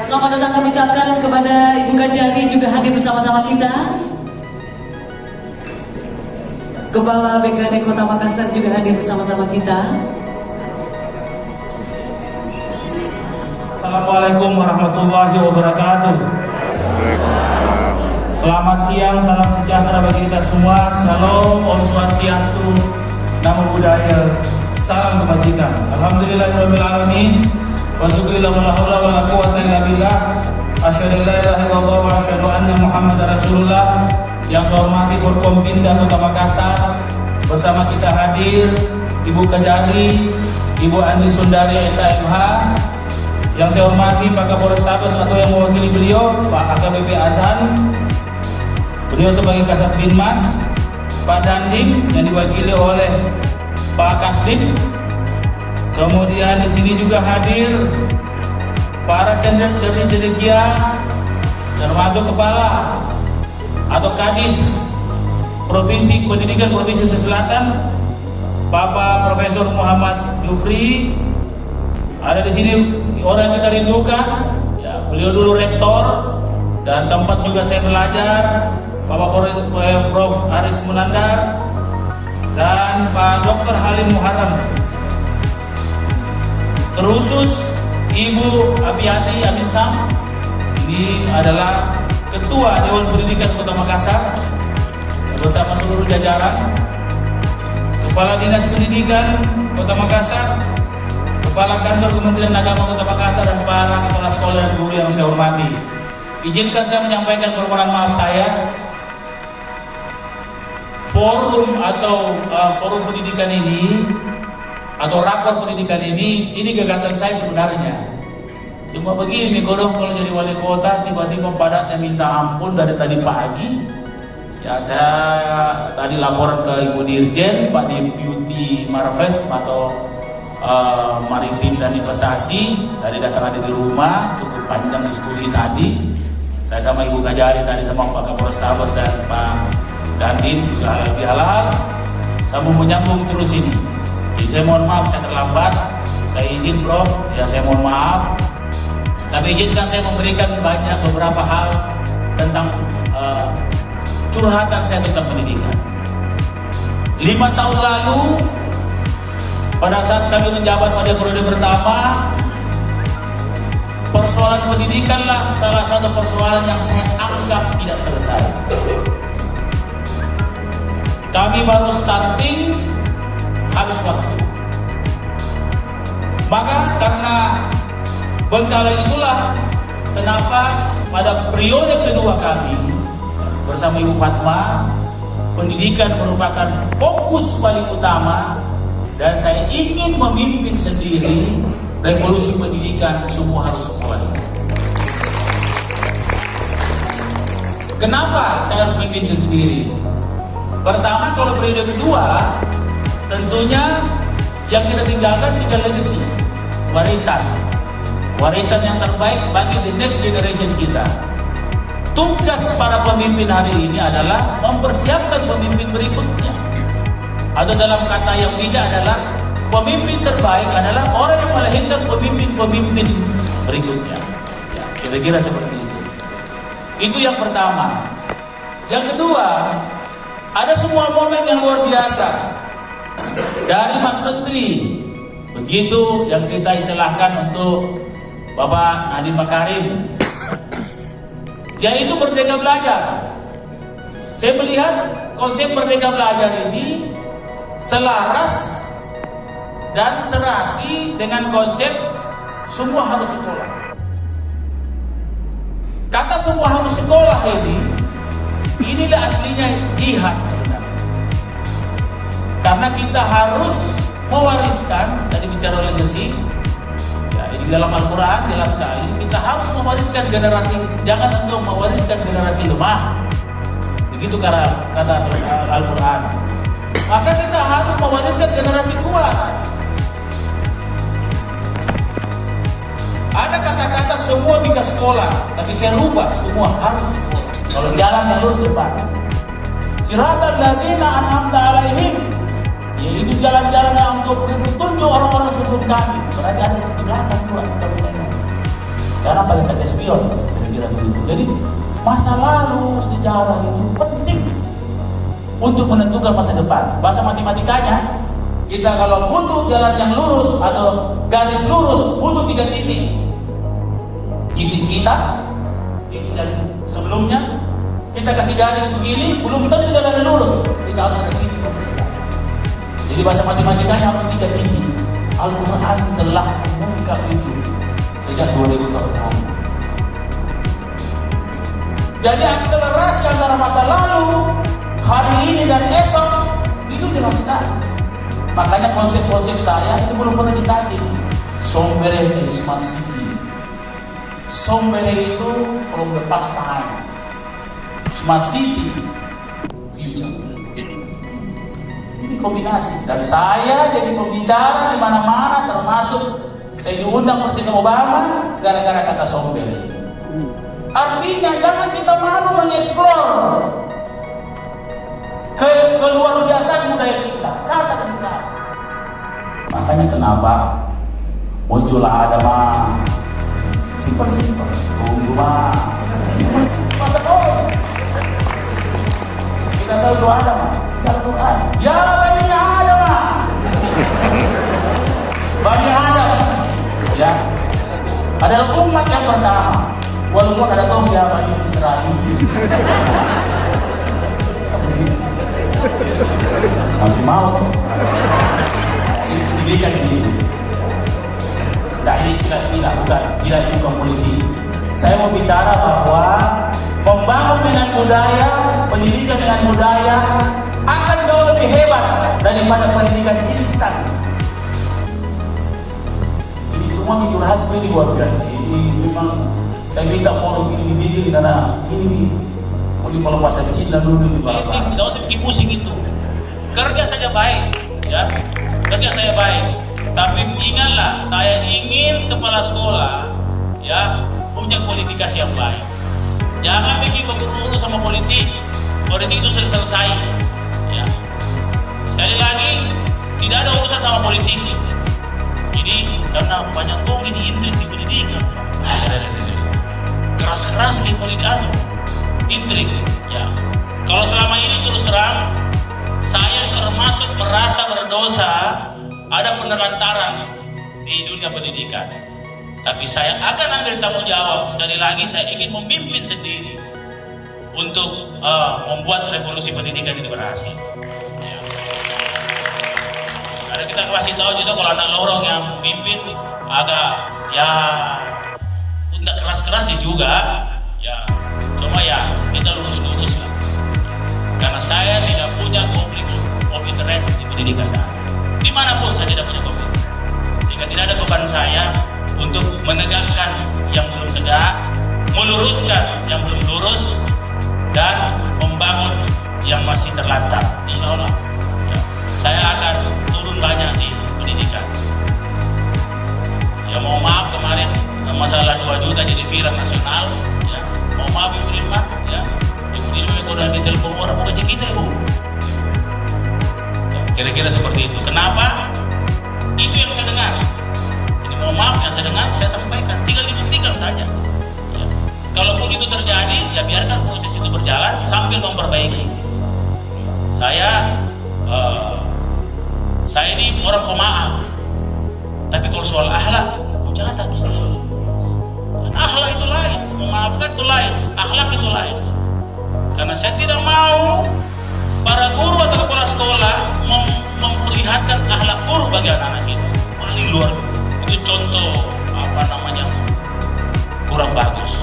Selamat datang kami ucapkan kepada Ibu Kajari juga hadir bersama-sama kita. Kepala BKD Kota Makassar juga hadir bersama-sama kita. Assalamualaikum warahmatullahi wabarakatuh. Selamat siang, salam sejahtera bagi kita semua. Salam, Om Swastiastu, Namo Buddhaya, salam kebajikan. Alhamdulillahirabbil alamin. Wa syukurillah wa la haula wa la quwwata illa billah. Asyhadu an la ilaha illallah wa asyhadu anna Muhammadar Rasulullah. Yang saya hormati Forkompinda Kota Makassar, bersama kita hadir Ibu Kajari, Ibu Andi Sundari SMH. Yang saya hormati Pak Kapolrestabes atau yang mewakili beliau Pak AKBP Azan, beliau sebagai Kasat Binmas, Pak Dandim yang diwakili oleh Pak Kasdim. Kemudian di sini juga hadir para cendekia, termasuk kepala atau Kadis Provinsi Pendidikan Provinsi Sulawesi Selatan, Bapak Profesor Muhammad Jufri. Ada di sini orang yang kita rindukan, ya, beliau dulu rektor dan tempat juga saya belajar, Bapak Prof Aris Munandar dan Pak Dr. Halim Muharram. Terusus Ibu Apiati Amin Sam, ini adalah Ketua Dewan Pendidikan Kota Makassar bersama seluruh jajaran, Kepala Dinas Pendidikan Kota Makassar, Kepala Kantor Kementerian Agama Kota Makassar, dan para kepala sekolah dan guru yang saya hormati. Izinkan saya menyampaikan permohonan maaf saya. Forum atau forum pendidikan ini atau rakor pendidikan ini gagasan saya sebenarnya. Cuma begini, kodong kalau jadi wali kota tiba-tiba padatnya minta ampun dari tadi pagi. Ya, saya tadi laporan ke Ibu Dirjen, Pak Deputi Marves atau Maritim dan Investasi, dari datang ada di rumah, cukup panjang diskusi tadi. Saya sama Ibu Kajari tadi sama Pak Kapolrestabes dan Pak Dandim juga halal. Saya mau menyambung terus ini. Jadi saya mohon maaf saya terlambat. Saya izin Prof, ya saya mohon maaf. Tapi izinkan saya memberikan beberapa hal tentang curhatan saya tentang pendidikan. 5 tahun lalu, pada saat kami menjabat pada periode pertama, persoalan pendidikanlah salah satu persoalan yang saya anggap tidak selesai. Kami baru starting, habis waktu. Maka karena bencana itulah kenapa pada periode kedua kami bersama Ibu Fatma, pendidikan merupakan fokus paling utama. Dan saya ingin memimpin sendiri revolusi pendidikan, semua harus sekolah. Kenapa saya harus memimpin sendiri? Pertama, kalau periode kedua, tentunya yang kita tinggalkan tinggal legacy, warisan yang terbaik bagi the next generation kita. Tugas para pemimpin hari ini adalah mempersiapkan pemimpin berikutnya. Atau dalam kata yang bijak adalah pemimpin terbaik adalah orang yang melahirkan pemimpin-pemimpin berikutnya. Ya, kira-kira seperti itu. Itu yang pertama. Yang kedua, ada semua momen yang luar biasa dari Mas Menteri. Begitu yang kita istilahkan untuk Bapak Nadiem Makarim, yaitu Merdeka Belajar. Saya melihat konsep Merdeka Belajar ini selaras dan serasi dengan konsep semua harus sekolah. Kata semua harus sekolah inilah aslinya jihad sebenarnya. Karena kita harus mewariskan, tadi bicara legacy, ya, ini dalam Al-Quran jelas sekali, kita harus mewariskan generasi, jangan engkau mewariskan generasi lemah. Begitu kata Al-Quran. Maka kita harus mewariskan generasi kuat. Ada kata-kata semua bisa sekolah, tapi saya rubah, semua harus sekolah. Kalau jalan yang lurus depan. Siratal ladzina an'amta alaihim, yaitu jalan-jalan yang engkau beri petunjuk orang-orang sebelum kami. Berarti ada di belakang Tuhan. Sekarang pakai kata spion, kira-kira begitu. Jadi masa lalu sejarah itu penting untuk menentukan masa depan. Bahasa matematikanya, kita kalau butuh jalan yang lurus atau garis lurus butuh 3 titik. Titik kita, titik dari sebelumnya, kita kasih garis begini, belum tentu jalan lurus. Kita harus ada titik masa depan. Jadi bahasa matematikanya harus 3 titik. Al-Quran telah mengungkap itu sejak 2000 tahun lalu. Jadi akselerasi antara masa lalu, hari ini dan esok itu jelas sekali. Makanya konsep-konsep saya ini belum pernah dikaji. Sombere is smart city. Sombere itu from the past time. Smart city, future. Ini kombinasi. Dan saya jadi pembicara di mana-mana, termasuk saya diundang Presiden Obama gara-gara kata sombere. Artinya jangan kita malu mengeksplor keluar biasa budaya kita. Katakan kita. Makanya kenapa muncullah ada mah simpel tunggu mah simpel masa kau kita tahu doa ada mah Al-Quran ya Bani Adam Bani Adam ya adalah umat yang pertama walaupun ada kaum ya Bani Israel masih mau ini pendidikan ini. Nah ini istilah-istilah bukan politik. Saya mau bicara bahwa membangun dengan budaya, pendidikan dengan budaya akan jauh lebih hebat daripada pendidikan instan. Ini semua curhat ini keluarga. Ini memang saya minta forum ini dibikin karena ini mau di pelepasan Cina dulu di bawah. Tidak usah bikin pusing itu. Kerja saja baik, ya. Kerja saya baik. Tapi ingatlah, saya ingin kepala sekolah, ya, punya kualifikasi yang baik. Jangan bikin berburu sama politik. Politik itu sudah selesai, ya. Sekali lagi, tidak ada urusan sama politik. Jadi karena banyak kong ini intrik di pendidikan, keras-keras di pendidikan, intrik, ya. Kalau selama ini terus terang, saya termasuk merasa berdosa. Ada penerantaran di dunia pendidikan, tapi saya akan ambil tanggung jawab. Sekali lagi saya ingin memimpin sendiri untuk membuat revolusi pendidikan ini berhasil. Ya. Karena kita kasih tahu juga kalau anak lorong yang memimpin agak ya tidak keras-keras juga, ya cuma ya kita lurus-lurus lah. Karena saya tidak punya konflik of interest di pendidikan. Dimanapun saya tidak punya komitmen, sehingga tidak ada beban saya untuk menegakkan yang belum tegak, meluruskan yang belum lurus, dan membangun yang masih terlantar. Insya Allah, ya, saya akan turun banyak di pendidikan. Ya mau maaf kemarin masalah 2 juta jadi viral nasional. Ya, mau maaf Ibu Irma, ya, Ibu Irma itu udah ditelepon orang mau gaji kita Ibu. Kira-kira seperti itu. Kenapa? Itu yang saya dengar. Ini mohon maaf yang saya dengar, saya sampaikan. Tinggal dibuktikan saja. Ya. Kalaupun itu terjadi, ya biarkan proses itu berjalan sambil memperbaiki. Saya ini orang pemaaf. Tapi kalau soal akhlak, jangan tak gini. Akhlak itu lain, memaafkan itu lain, akhlak itu lain. Karena saya tidak mau para guru atau kepala sekolah memperlihatkan akhlak guru bagi anak-anak itu. Paling luar itu contoh kurang bagus.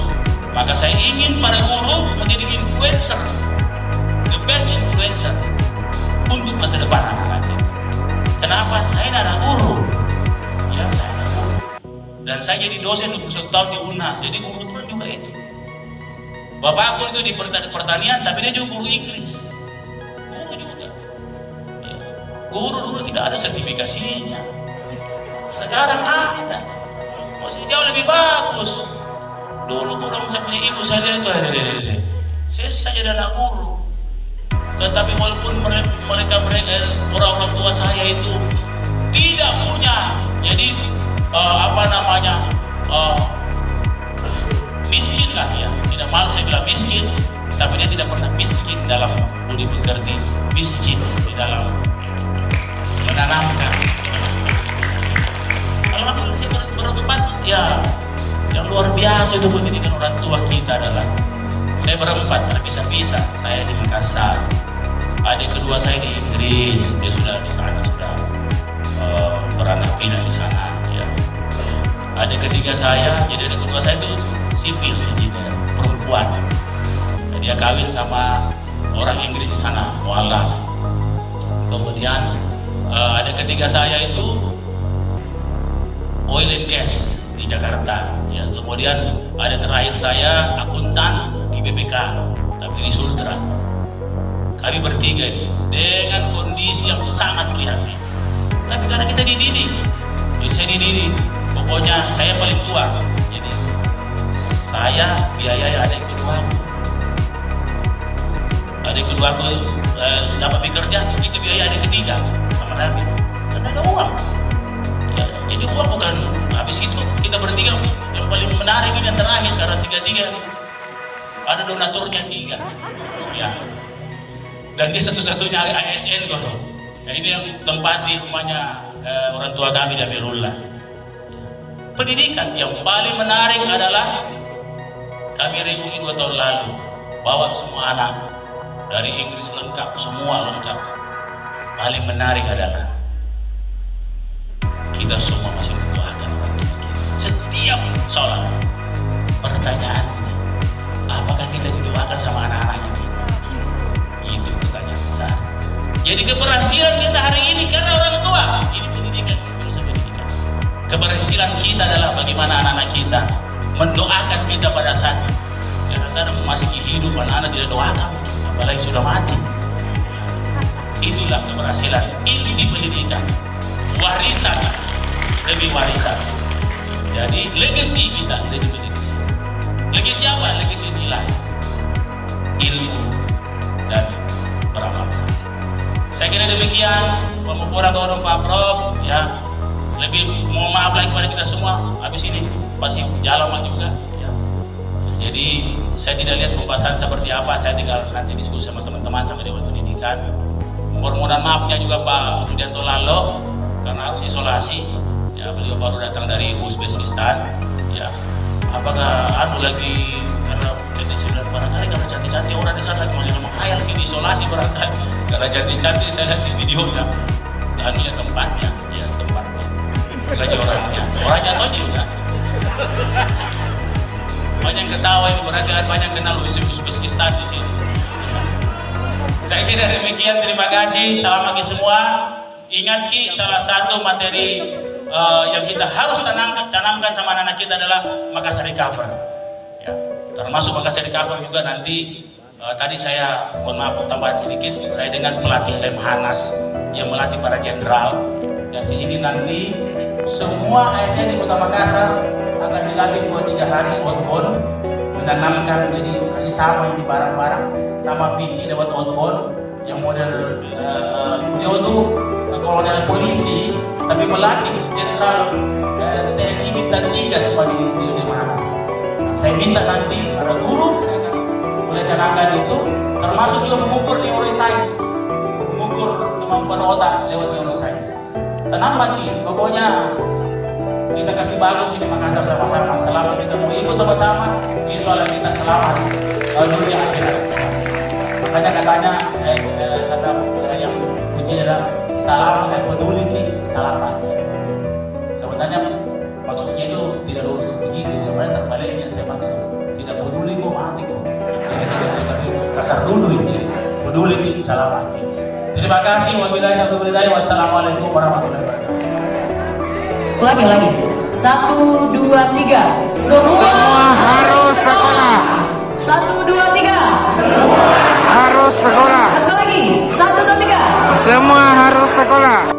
Maka saya ingin para guru menjadi influencer, the best influencer untuk masa depan anak-anak itu. Kenapa? Saya anak guru, ya saya anak guru, dan saya jadi dosen 21 tahun di UNAS. Jadi guru juga itu. Bapakku itu di pertanian, tapi dia juga guru Inggris. Guru dulu tidak ada sertifikasinya, sekarang ada, masih jauh lebih bagus. Dulu orang saya punya ibu saya itu saya saja adalah guru, tetapi walaupun mereka orang tua saya itu tidak punya, jadi itu pendidikan orang tua kita adalah, saya berempat, terpisah-pisah. Saya di Makassar, adik kedua saya di Inggris, dia sudah di sana, sudah beranak pinak di sana. Ya. Adik ketiga saya, jadi adik kedua saya itu sipil engineer, perempuan. Dia kawin sama orang Inggris di sana, mualaf. Kemudian ada ketiga saya itu oil and gas di Jakarta. Ya, kemudian ada terakhir saya akuntan di BPK, tapi di Sultra. Kami bertiga ini dengan kondisi yang sangat prihatin. Tapi karena kita dididik, saya dididik. Pokoknya saya paling tua, jadi saya biayai adik kedua. Adik kedua aku dapat bekerja, itu biaya adik ketiga sama Nabi. Karena ada uang. Ya, jadi uang bukan habis itu kita bertiga. Yang paling menarik ini yang terakhir karena tiga-tiga ada donaturnya 3. Ya. Dan dia satu-satunya ASN kok. Ya, ini yang tempat di rumahnya orang tua kami Jabirullah. Pendidikan yang paling menarik adalah kami reuni 2 tahun lalu, bawa semua anak dari Inggris lengkap, semua lengkap. Paling menarik adalah kita semua masih mendoakan orang tua kita. Setiap sholat, pertanyaan, apakah kita didoakan sama anak-anak ini? Itu pertanyaan besar. Jadi keberhasilan kita hari ini karena orang tua. Ini pendidikan. Keberhasilan kita adalah bagaimana anak-anak kita mendoakan kita pada saat kadang-kadang masih hidup, anak-anak tidak doakan, apalagi sudah mati. Itulah keberhasilan. Ini di pendidikan. Warisan, lebih warisan. Jadi legacy kita lebih pendidikan. Legacy apa? Legacy nilai, ilmu, dan beramal. Saya kira demikian pemukulan orang Pak Prof. Ya, lebih mohon maaf lagi kepada kita semua. Habis ini pasti jalan juga. Ya. Jadi saya tidak lihat pembahasan seperti apa. Saya tinggal nanti diskusi sama teman-teman sama Dewan Pendidikan. Permohonan maafnya juga Pak Rudianto Lalo karena harus isolasi. Ya, beliau baru datang dari Uzbekistan. Ya, apakah lagi karena jadi sudah barangkali karena cantik-cantik orang di sana cuma yang menghayal lagi isolasi barangkali karena cantik-cantik saya lihat di videonya. Anunya tempatnya, ya tempatnya. Bukan orangnya tahu juga. Banyak yang ketawa ini berarti banyak kenal Uzbekistan di sini. Saya kira demikian, terima kasih. Salam bagi semua. Ingat Ki, salah satu materi yang kita harus tanamkan sama anak-anak kita adalah Makassar Recover. Ya, termasuk Makassar Recover juga nanti. Tadi saya mohon maaf tambahan sedikit. Saya dengan pelatih Lemhanas yang melatih para jenderal. Dan sini nanti semua ASN di Kota Makassar akan dilatih 2-3 hari on menanamkan jadi kasih sama ini barang-barang sama visi lewat on yang model beliau itu kolonel polisi tapi melatih jenderal TNI bintang 3 semua di Lemhanas. Saya minta nanti para guru saya akan mulai canangkan itu termasuk juga mengukur neuroscience, mengukur kemampuan otak lewat neuroscience. Tenang lagi, pokoknya kita kasih bagus ini Makassar sama-sama. Selama kita mau ikut sama-sama, insya Allah kita selamat dunia akhirat. Makanya katanya kata yang puji adalah salam dan peduli ki salaman. Sebenarnya maksudnya itu tidak lurus begitu. Sebenarnya terbaliknya saya maksud tidak peduli kok mati kok. Tapi kasar dulu ini peduli ki salaman. Terima kasih. Wassalamualaikum warahmatullahi wabarakatuh. Lagi. 1, 2, 3. Semua harus sekolah. 1, 2, 3. Harus sekolah. Satu lagi. 1, 2, 3. Semua harus sekolah.